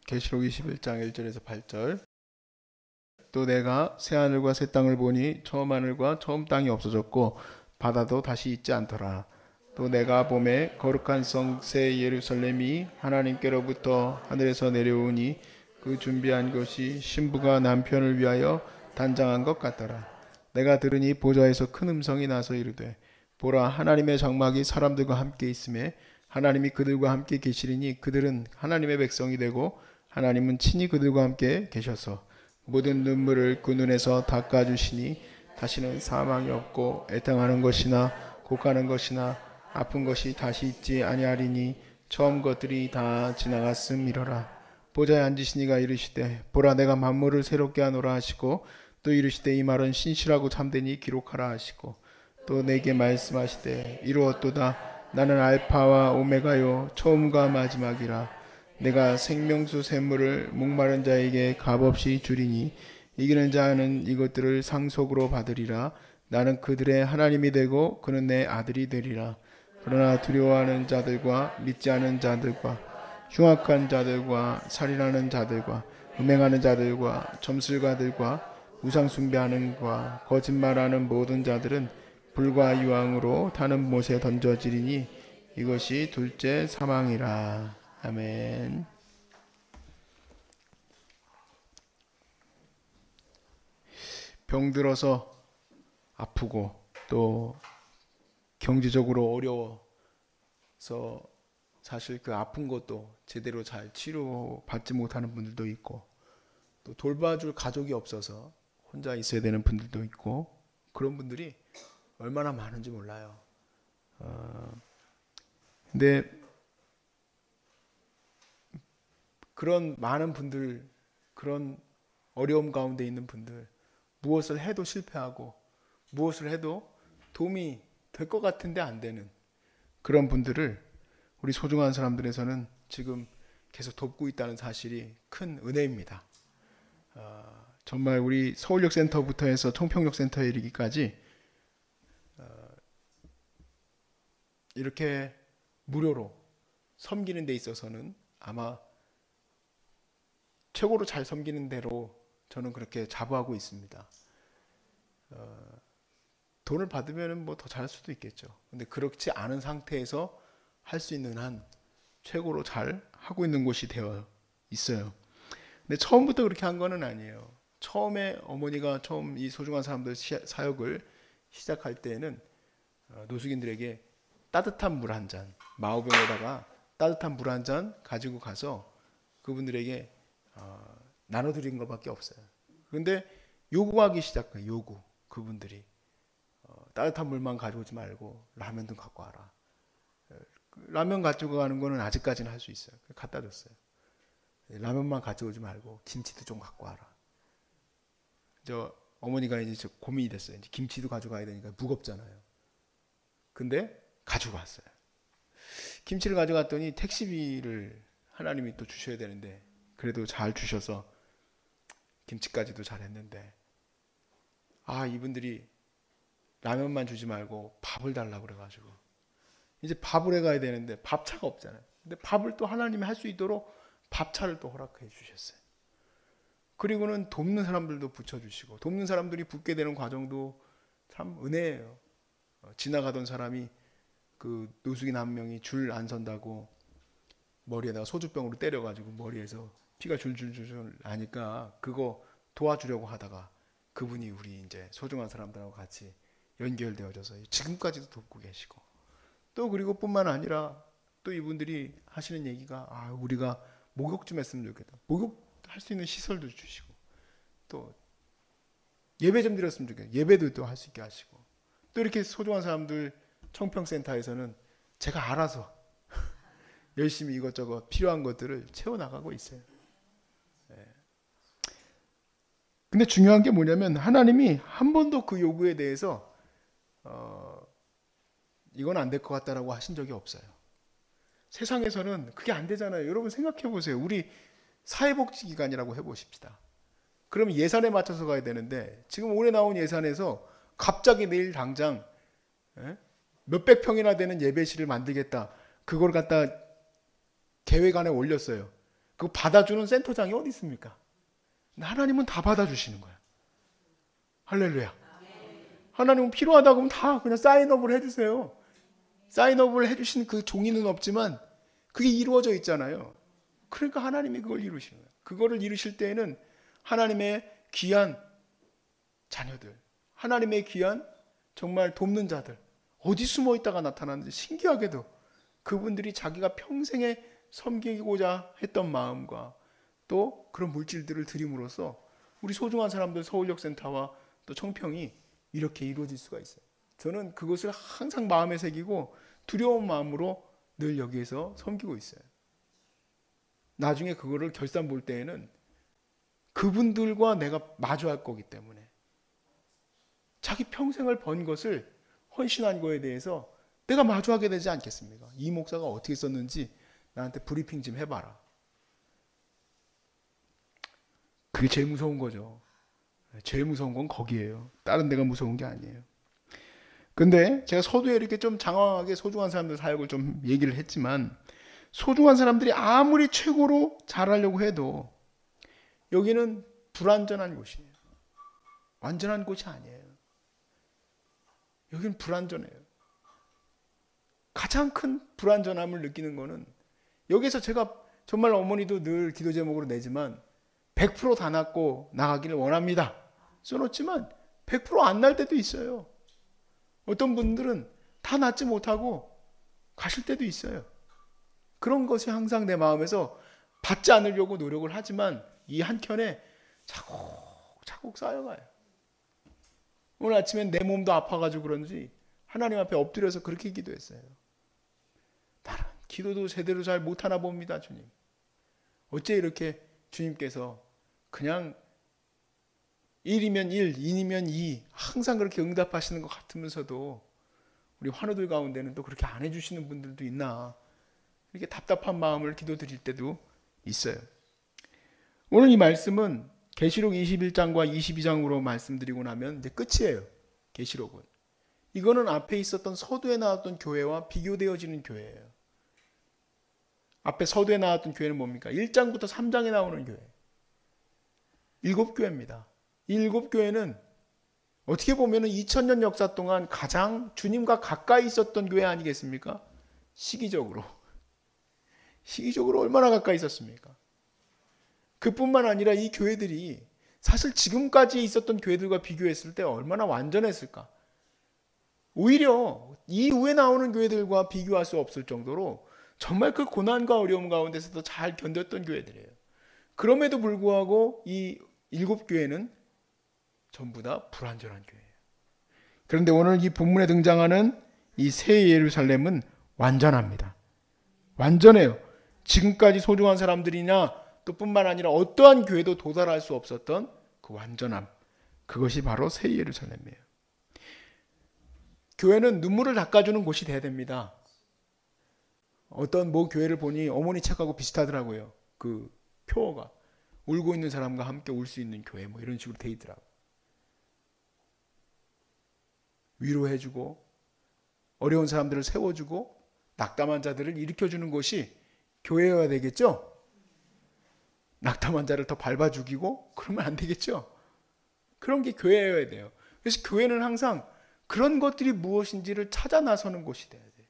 계시록 21장 1절에서 8절. 또 내가 새 하늘과 새 땅을 보니 처음 하늘과 처음 땅이 없어졌고 바다도 다시 있지 않더라. 또 내가 보매 거룩한 성 새 예루살렘이 하나님께로부터 하늘에서 내려오니 그 준비한 것이 신부가 남편을 위하여 단장한 것 같더라. 내가 들으니 보좌에서 큰 음성이 나서 이르되 보라, 하나님의 장막이 사람들과 함께 있음에 하나님이 그들과 함께 계시리니 그들은 하나님의 백성이 되고 하나님은 친히 그들과 함께 계셔서 모든 눈물을 그 눈에서 닦아주시니 다시는 사망이 없고 애통하는 것이나 곡하는 것이나 아픈 것이 다시 있지 아니하리니 처음 것들이 다 지나갔음이러라. 보좌에 앉으시니가 이르시되 보라, 내가 만물을 새롭게 하노라 하시고 또 이르시되 이 말은 신실하고 참되니 기록하라 하시고 또 내게 말씀하시되 이루었도다. 나는 알파와 오메가요 처음과 마지막이라. 내가 생명수 샘물을 목마른 자에게 값없이 주리니 이기는 자는 이것들을 상속으로 받으리라. 나는 그들의 하나님이 되고 그는 내 아들이 되리라. 그러나 두려워하는 자들과 믿지 않은 자들과 흉악한 자들과 살인하는 자들과 음행하는 자들과 점술가들과 우상 숭배하는 과 거짓말하는 모든 자들은 불과 유황으로 타는 못에 던져지리니 이것이 둘째 사망이라. 아멘. 병들어서 아프고 또 경제적으로 어려워서 사실 그 아픈 것도 제대로 잘 치료받지 못하는 분들도 있고 또 돌봐줄 가족이 없어서 혼자 있어야 되는 분들도 있고 그런 분들이 얼마나 많은지 몰라요. 근데 그런 많은 분들, 그런 어려움 가운데 있는 분들, 무엇을 해도 실패하고 무엇을 해도 도움이 될 것 같은데 안 되는 그런 분들을 우리 소중한 사람들에서는 지금 계속 돕고 있다는 사실이 큰 은혜입니다. 정말 우리 서울역센터부터 해서 청평역센터에 이르기까지 이렇게 무료로 섬기는 데 있어서는 아마 최고로 잘 섬기는 대로 저는 그렇게 자부하고 있습니다. 돈을 받으면 뭐 더 잘할 수도 있겠죠. 근데 그렇지 않은 상태에서 할 수 있는 한 최고로 잘 하고 있는 곳이 되어 있어요. 근데 처음부터 그렇게 한 거는 아니에요. 처음에 어머니가 처음 이 소중한 사람들 사역을 시작할 때에는 노숙인들에게 따뜻한 물 한 잔, 마오병에다가 따뜻한 물 한 잔 가지고 가서 그분들에게 나눠드린 것밖에 없어요. 그런데 요구하기 시작해요. 요구. 그분들이 따뜻한 물만 가져오지 말고 라면도 갖고 와라. 라면 가지고 가는 거는 아직까지는 할 수 있어요. 갖다 줬어요. 라면만 가져오지 말고 김치도 좀 갖고 와라. 저 어머니가 이제 고민이 됐어요. 이제 김치도 가져가야 되니까 무겁잖아요. 근데 가지고 왔어요. 김치를 가져갔더니 택시비를 하나님이 또 주셔야 되는데 그래도 잘 주셔서 김치까지도 잘 했는데 이분들이 라면만 주지 말고 밥을 달라고 그래가지고 이제 밥을 해가야 되는데 밥차가 없잖아요. 근데 밥을 또 하나님이 할 수 있도록 밥차를 또 허락해 주셨어요. 그리고는 돕는 사람들도 붙여주시고 돕는 사람들이 붙게 되는 과정도 참 은혜예요. 지나가던 사람이 그 노숙인 한 명이 줄 안 선다고 머리에다가 소주병으로 때려가지고 머리에서 피가 줄줄줄 나니까 그거 도와주려고 하다가 그분이 우리 이제 소중한 사람들하고 같이 연결되어져서 지금까지도 돕고 계시고 또 그리고 뿐만 아니라 또 이분들이 하시는 얘기가 우리가 목욕 좀 했으면 좋겠다. 목욕할 수 있는 시설도 주시고 또 예배 좀 드렸으면 좋겠다. 예배도 또 할 수 있게 하시고 또 이렇게 소중한 사람들 청평센터에서는 제가 알아서 열심히 이것저것 필요한 것들을 채워나가고 있어요. 근데 중요한 게 뭐냐면 하나님이 한 번도 그 요구에 대해서 이건 안 될 것 같다라고 하신 적이 없어요. 세상에서는 그게 안 되잖아요. 여러분 생각해 보세요. 우리 사회복지기관이라고 해보십시다. 그러면 예산에 맞춰서 가야 되는데 지금 올해 나온 예산에서 갑자기 내일 당장 몇백 평이나 되는 예배실을 만들겠다. 그걸 갖다 계획안에 올렸어요. 그거 받아주는 센터장이 어디 있습니까? 하나님은 다 받아주시는 거예요. 할렐루야. 하나님은 필요하다고 하면 다 그냥 사인업을 해주세요. 사인업을 해주신 그 종이는 없지만 그게 이루어져 있잖아요. 그러니까 하나님이 그걸 이루시는 거예요. 그거를 이루실 때에는 하나님의 귀한 자녀들, 하나님의 귀한 정말 돕는 자들, 어디 숨어 있다가 나타나는지 신기하게도 그분들이 자기가 평생에 섬기고자 했던 마음과 또 그런 물질들을 드림으로써 우리 소중한 사람들 서울역센터와 또 청평이 이렇게 이루어질 수가 있어요. 저는 그것을 항상 마음에 새기고 두려운 마음으로 늘 여기에서 섬기고 있어요. 나중에 그거를 결산 볼 때에는 그분들과 내가 마주할 거기 때문에 자기 평생을 번 것을 헌신한 거에 대해서 내가 마주하게 되지 않겠습니까? 이 목사가 어떻게 썼는지 나한테 브리핑 좀 해봐라. 그게 제일 무서운 거죠. 제일 무서운 건 거기에요. 다른 데가 무서운 게 아니에요. 근데 제가 서두에 이렇게 좀 장황하게 소중한 사람들 사역을 좀 얘기를 했지만 소중한 사람들이 아무리 최고로 잘하려고 해도 여기는 불완전한 곳이에요. 완전한 곳이 아니에요. 여기는 불완전해요. 가장 큰 불완전함을 느끼는 거는 여기서 제가 정말 어머니도 늘 기도 제목으로 내지만 100%다 낫고 나가기를 원합니다. 써놓지만 100% 안 날 때도 있어요. 어떤 분들은 다 낫지 못하고 가실 때도 있어요. 그런 것이 항상 내 마음에서 받지 않으려고 노력을 하지만 이 한켠에 차곡차곡 쌓여가요. 오늘 아침엔 내 몸도 아파가지고 그런지 하나님 앞에 엎드려서 그렇게 기도했어요. 나는 기도도 제대로 잘 못하나 봅니다, 주님. 어째 이렇게 주님께서 그냥 1이면 1, 2이면 2 항상 그렇게 응답하시는 것 같으면서도 우리 환우들 가운데는 또 그렇게 안 해주시는 분들도 있나 이렇게 답답한 마음을 기도드릴 때도 있어요. 오늘 이 말씀은 계시록 21장과 22장으로 말씀드리고 나면 이제 끝이에요. 계시록은. 이거는 앞에 있었던 서두에 나왔던 교회와 비교되어지는 교회예요. 앞에 서두에 나왔던 교회는 뭡니까? 1장부터 3장에 나오는 교회. 7교회입니다. 이 7교회는 어떻게 보면 2000년 역사 동안 가장 주님과 가까이 있었던 교회 아니겠습니까? 시기적으로 얼마나 가까이 있었습니까? 그뿐만 아니라 이 교회들이 사실 지금까지 있었던 교회들과 비교했을 때 얼마나 완전했을까? 오히려 이후에 나오는 교회들과 비교할 수 없을 정도로 정말 그 고난과 어려움 가운데서도 잘 견뎠던 교회들이에요. 그럼에도 불구하고 이 7교회는 전부 다 불완전한 교회예요. 그런데 오늘 이 본문에 등장하는 이 새 예루살렘은 완전합니다. 완전해요. 지금까지 소중한 사람들이나 또 뿐만 아니라 어떠한 교회도 도달할 수 없었던 그 완전함. 그것이 바로 새 예루살렘이에요. 교회는 눈물을 닦아주는 곳이 돼야 됩니다. 어떤 뭐 교회를 보니 어머니 책하고 비슷하더라고요. 그 표어가. 울고 있는 사람과 함께 울 수 있는 교회 뭐 이런 식으로 돼 있더라고요. 위로해주고 어려운 사람들을 세워주고 낙담한 자들을 일으켜주는 곳이 교회여야 되겠죠? 낙담한 자를 더 밟아 죽이고 그러면 안 되겠죠? 그런 게 교회여야 돼요. 그래서 교회는 항상 그런 것들이 무엇인지를 찾아 나서는 곳이 돼야 돼요.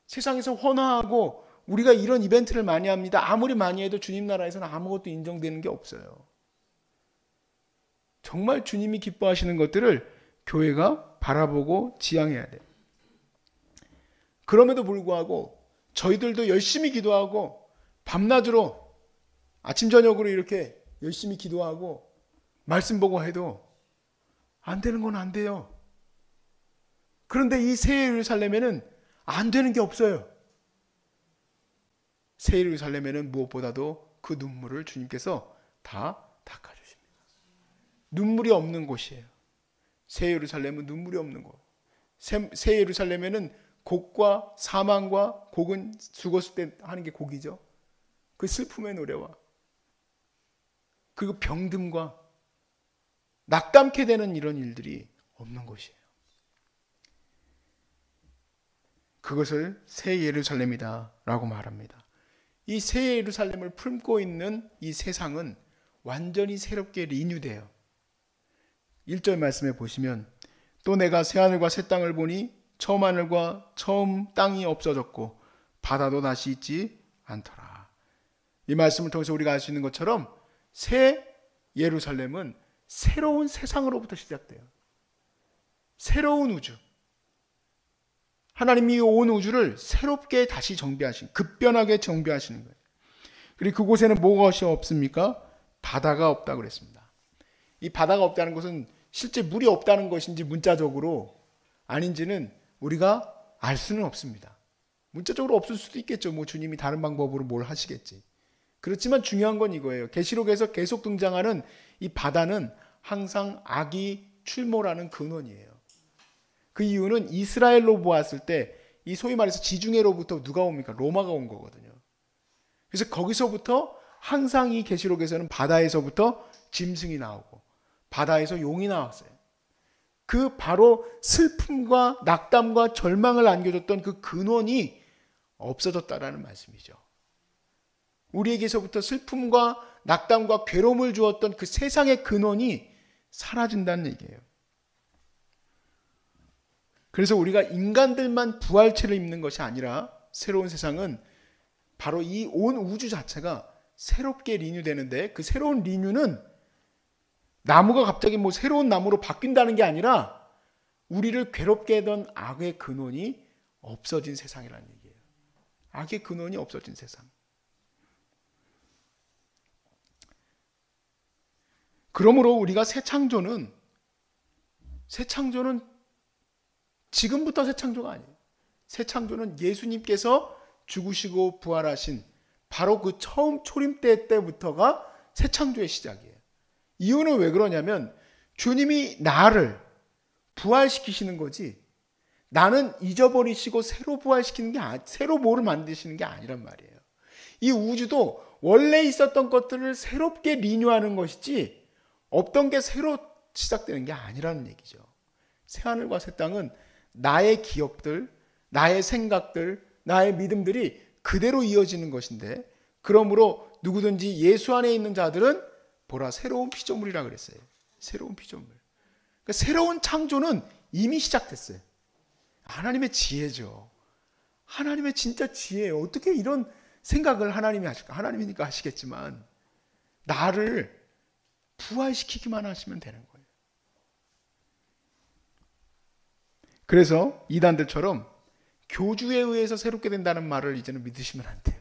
세상에서 헌화하고 우리가 이런 이벤트를 많이 합니다. 아무리 많이 해도 주님 나라에서는 아무것도 인정되는 게 없어요. 정말 주님이 기뻐하시는 것들을 교회가 바라보고 지향해야 돼요. 그럼에도 불구하고 저희들도 열심히 기도하고 밤낮으로 아침 저녁으로 이렇게 열심히 기도하고 말씀 보고 해도 안 되는 건 안 돼요. 그런데 이 새 예루살렘에는 안 되는 게 없어요. 새 예루살렘에는 무엇보다도 그 눈물을 주님께서 다 닦아주십니다. 눈물이 없는 곳이에요. 새 예루살렘은 눈물이 없는 곳. 새 예루살렘에는 곡과 사망과 곡은 죽었을 때 하는 게 곡이죠. 그 슬픔의 노래와 그 병듦과 낙담케 되는 이런 일들이 없는 곳이에요. 그것을 새 예루살렘이다 라고 말합니다. 이 새 예루살렘을 품고 있는 이 세상은 완전히 새롭게 리뉴돼요. 1절 말씀에 보시면 또 내가 새하늘과 새 땅을 보니 처음 하늘과 처음 땅이 없어졌고 바다도 다시 있지 않더라. 이 말씀을 통해서 우리가 알 수 있는 것처럼 새 예루살렘은 새로운 세상으로부터 시작돼요. 새로운 우주. 하나님이 온 우주를 새롭게 다시 정비하신, 급변하게 정비하시는 거예요. 그리고 그곳에는 뭐가 없습니까? 바다가 없다고 그랬습니다. 이 바다가 없다는 것은 실제 물이 없다는 것인지 문자적으로 아닌지는 우리가 알 수는 없습니다. 문자적으로 없을 수도 있겠죠. 뭐 주님이 다른 방법으로 뭘 하시겠지. 그렇지만 중요한 건 이거예요. 계시록에서 계속 등장하는 이 바다는 항상 악이 출몰하는 근원이에요. 그 이유는 이스라엘로 보았을 때 이 소위 말해서 지중해로부터 누가 옵니까? 로마가 온 거거든요. 그래서 거기서부터 항상 이 계시록에서는 바다에서부터 짐승이 나오고 바다에서 용이 나왔어요. 그 바로 슬픔과 낙담과 절망을 안겨줬던 그 근원이 없어졌다라는 말씀이죠. 우리에게서부터 슬픔과 낙담과 괴로움을 주었던 그 세상의 근원이 사라진다는 얘기예요. 그래서 우리가 인간들만 부활체를 입는 것이 아니라 새로운 세상은 바로 이 온 우주 자체가 새롭게 리뉴되는데 그 새로운 리뉴는 나무가 갑자기 뭐 새로운 나무로 바뀐다는 게 아니라 우리를 괴롭게 하던 악의 근원이 없어진 세상이라는 얘기예요. 악의 근원이 없어진 세상. 그러므로 우리가 새 창조는 지금부터 새 창조가 아니에요. 새 창조는 예수님께서 죽으시고 부활하신 바로 그 처음 초림 때부터가 새 창조의 시작이에요. 이유는 왜 그러냐면 주님이 나를 부활시키시는 거지 나는 잊어버리시고 새로 부활시키는 게 새로 뭐를 만드시는 게 아니란 말이에요. 이 우주도 원래 있었던 것들을 새롭게 리뉴하는 것이지 없던 게 새로 시작되는 게 아니라는 얘기죠. 새하늘과 새 땅은 나의 기억들, 나의 생각들, 나의 믿음들이 그대로 이어지는 것인데 그러므로 누구든지 예수 안에 있는 자들은 보라 새로운 피조물이라 그랬어요. 새로운 피조물. 그러니까 새로운 창조는 이미 시작됐어요. 하나님의 지혜죠. 하나님의 진짜 지혜예요. 어떻게 이런 생각을 하나님이 하실까? 하나님이니까 하시겠지만 나를 부활시키기만 하시면 되는 거예요. 그래서 이단들처럼 교주에 의해서 새롭게 된다는 말을 이제는 믿으시면 안 돼요.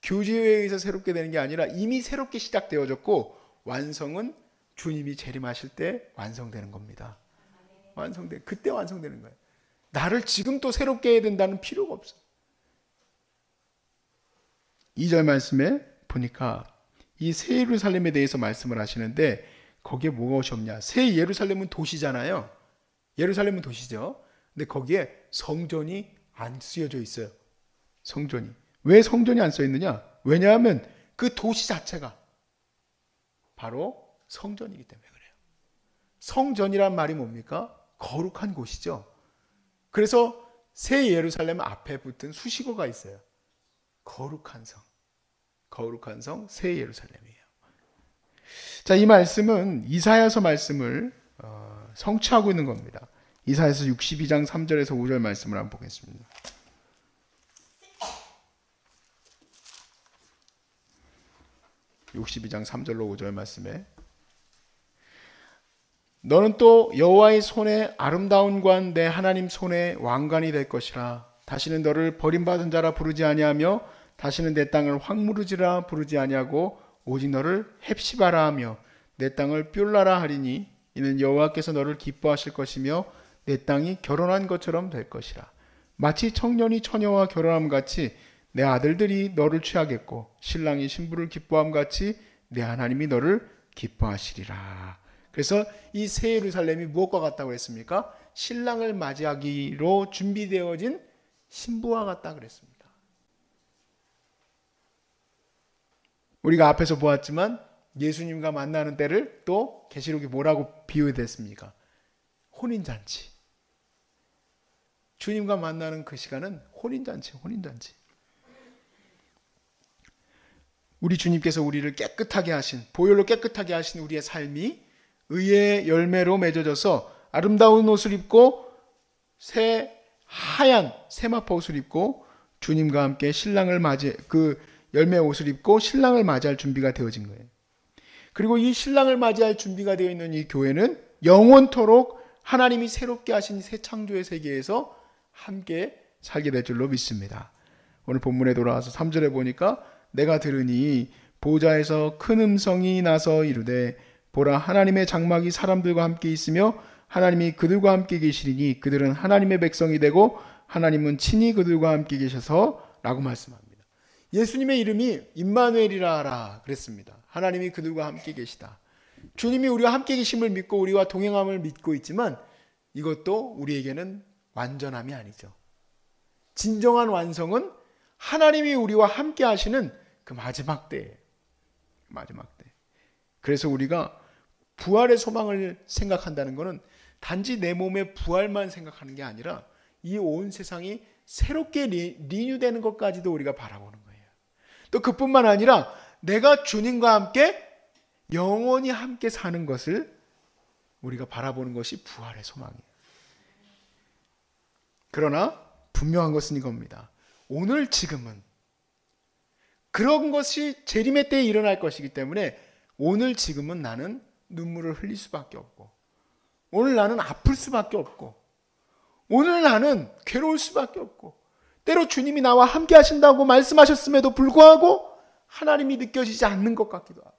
교주에 의해서 새롭게 되는 게 아니라 이미 새롭게 시작되어졌고 완성은 주님이 재림하실 때 완성되는 겁니다. 그때 완성되는 거예요. 나를 지금 또 새롭게 해야 된다는 필요가 없어요. 2절 말씀에 보니까 이 새 예루살렘에 대해서 말씀을 하시는데 거기에 뭐가 없냐? 새 예루살렘은 도시잖아요. 예루살렘은 도시죠. 근데 거기에 성전이 안 쓰여져 있어요. 성전이. 왜 성전이 안 써 있느냐? 왜냐하면 그 도시 자체가 바로 성전이기 때문에 그래요. 성전이란 말이 뭡니까? 거룩한 곳이죠. 그래서 새 예루살렘 앞에 붙은 수식어가 있어요. 거룩한 성. 거룩한 성, 새 예루살렘이에요. 자, 이 말씀은 이사야서 말씀을 성취하고 있는 겁니다. 이사야서 62장 3절에서 5절 말씀을 한번 보겠습니다. (62장 3절로 5절) 말씀에 너는 또 여호와의 손에 아름다운 관 내 하나님 손에 왕관이 될 것이라. 다시는 너를 버림받은 자라 부르지 아니하며 다시는 내 땅을 황무르지라 부르지 아니하고 오직 너를 헵시바라 하며 내 땅을 뷸라라 하리니 이는 여호와께서 너를 기뻐하실 것이며 내 땅이 결혼한 것처럼 될 것이라. 마치 청년이 처녀와 결혼함 같이 내 아들들이 너를 취하겠고 신랑이 신부를 기뻐함 같이 내 하나님이 너를 기뻐하시리라. 그래서 이 새 예루살렘이 무엇과 같다고 했습니까? 신랑을 맞이하기로 준비되어진 신부와 같다 그랬습니다. 우리가 앞에서 보았지만 예수님과 만나는 때를 또 계시록이 뭐라고 비유됐습니까? 혼인잔치. 주님과 만나는 그 시간은 혼인잔치, 혼인잔치. 우리 주님께서 우리를 깨끗하게 하신, 보혈로 깨끗하게 하신 우리의 삶이 의의 열매로 맺어져서 아름다운 옷을 입고 하얀 세마포 옷을 입고 주님과 함께 신랑을 그 열매 옷을 입고 신랑을 맞이할 준비가 되어진 거예요. 그리고 이 신랑을 맞이할 준비가 되어 있는 이 교회는 영원토록 하나님이 새롭게 하신 새 창조의 세계에서 함께 살게 될 줄로 믿습니다. 오늘 본문에 돌아와서 3절에 보니까 내가 들으니 보좌에서 큰 음성이 나서 이르되 보라 하나님의 장막이 사람들과 함께 있으며 하나님이 그들과 함께 계시리니 그들은 하나님의 백성이 되고 하나님은 친히 그들과 함께 계셔서 라고 말씀합니다. 예수님의 이름이 임마누엘이라 하라 그랬습니다. 하나님이 그들과 함께 계시다. 주님이 우리와 함께 계심을 믿고 우리와 동행함을 믿고 있지만 이것도 우리에게는 완전함이 아니죠. 진정한 완성은 하나님이 우리와 함께 하시는 그 마지막 때예요. 마지막 때. 그래서 우리가 부활의 소망을 생각한다는 것은 단지 내 몸의 부활만 생각하는 게 아니라 이 온 세상이 새롭게 리뉴되는 것까지도 우리가 바라보는 거예요. 또 그뿐만 아니라 내가 주님과 함께 영원히 함께 사는 것을 우리가 바라보는 것이 부활의 소망이에요. 그러나 분명한 것은 이겁니다. 오늘 지금은 그런 것이 재림의 때에 일어날 것이기 때문에 오늘 지금은 나는 눈물을 흘릴 수밖에 없고 오늘 나는 아플 수밖에 없고 오늘 나는 괴로울 수밖에 없고 때로 주님이 나와 함께 하신다고 말씀하셨음에도 불구하고 하나님이 느껴지지 않는 것 같기도 하고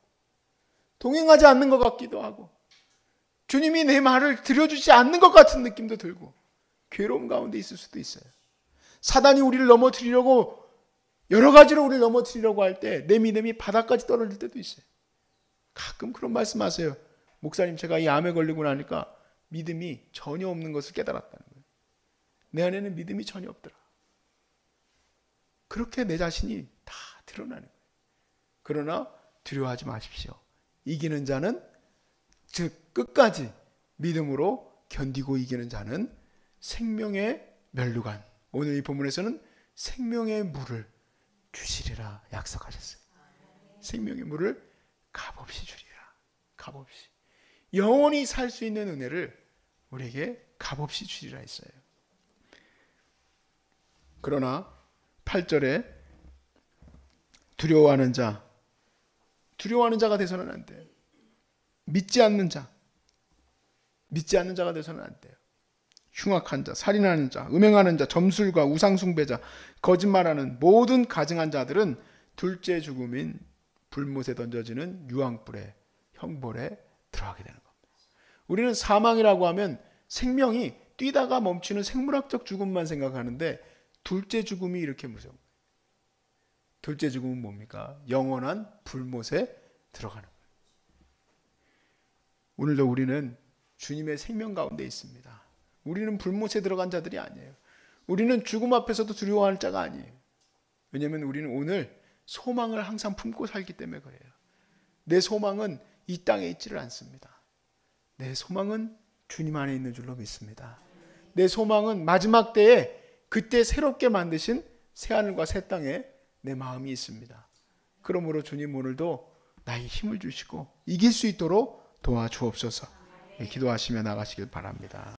동행하지 않는 것 같기도 하고 주님이 내 말을 들어주지 않는 것 같은 느낌도 들고 괴로움 가운데 있을 수도 있어요. 사단이 우리를 넘어뜨리려고 여러 가지로 우리를 넘어뜨리려고 할 때 내 믿음이 바닥까지 떨어질 때도 있어요. 가끔 그런 말씀하세요. 목사님 제가 이 암에 걸리고 나니까 믿음이 전혀 없는 것을 깨달았다는 거예요. 내 안에는 믿음이 전혀 없더라. 그렇게 내 자신이 다 드러나는 거예요. 그러나 두려워하지 마십시오. 이기는 자는 즉 끝까지 믿음으로 견디고 이기는 자는 생명의 면류관 오늘 이 본문에서는 생명의 물을 주시리라 약속하셨어요. 생명의 물을 값없이 주리라. 값없이. 영원히 살 수 있는 은혜를 우리에게 값없이 주리라 했어요. 그러나 8절에 두려워하는 자가 돼서는 안 돼요. 믿지 않는 자가 돼서는 안 돼요. 흉악한 자, 살인하는 자, 음행하는 자, 점술가, 우상숭배자, 거짓말하는 모든 가증한 자들은 둘째 죽음인 불못에 던져지는 유황불에 형벌에 들어가게 되는 겁니다. 우리는 사망이라고 하면 생명이 뛰다가 멈추는 생물학적 죽음만 생각하는데 둘째 죽음이 이렇게 무서운 거예요. 둘째 죽음은 뭡니까? 영원한 불못에 들어가는 거예요. 오늘도 우리는 주님의 생명 가운데 있습니다. 우리는 불못에 들어간 자들이 아니에요. 우리는 죽음 앞에서도 두려워할 자가 아니에요. 왜냐하면 우리는 오늘 소망을 항상 품고 살기 때문에 그래요. 내 소망은 이 땅에 있지를 않습니다. 내 소망은 주님 안에 있는 줄로 믿습니다. 내 소망은 마지막 때에 그때 새롭게 만드신 새하늘과 새 땅에 내 마음이 있습니다. 그러므로 주님 오늘도 나의 힘을 주시고 이길 수 있도록 도와주옵소서. 기도하시며 나가시길 바랍니다.